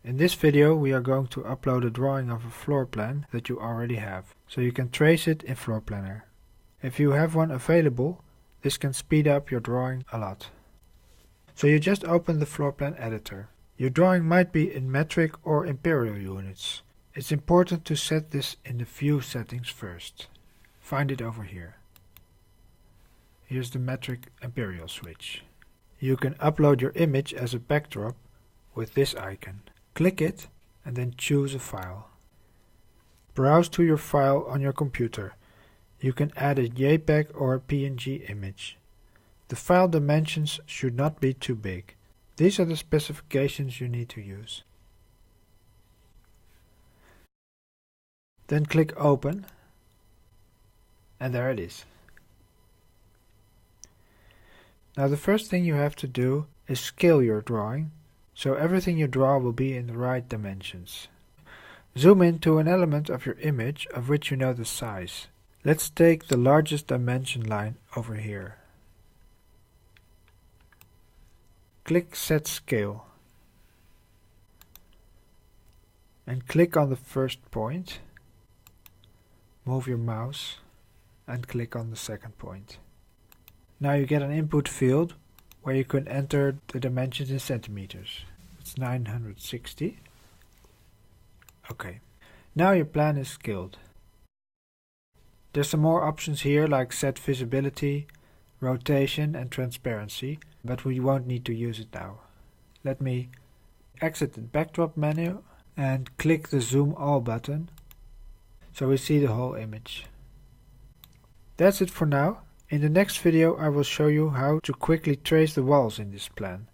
In this video we are going to upload a drawing of a floor plan that you already have, so you can trace it in Floorplanner. If you have one available, this can speed up your drawing a lot. So you just open the floor plan editor. Your drawing might be in metric or imperial units. It's important to set this in the view settings first. Find it over here. Here's the metric imperial switch. You can upload your image as a backdrop with this icon. Click it and then choose a file. Browse to your file on your computer. You can add a JPEG or a PNG image. The file dimensions should not be too big. These are the specifications you need to use. Then click Open, and there it is. Now the first thing you have to do is scale your drawing, so everything you draw will be in the right dimensions. Zoom in to an element of your image of which you know the size. Let's take the largest dimension line over here. Click Set Scale and click on the first point. Move your mouse and click on the second point. Now you get an input field where you can enter the dimensions in centimeters. It's 960. Okay. Now your plan is scaled. There's some more options here like set visibility, rotation and transparency, but we won't need to use it now. Let me exit the backdrop menu and click the zoom all button so we see the whole image. That's it for now. In the next video I will show you how to quickly trace the walls in this plan.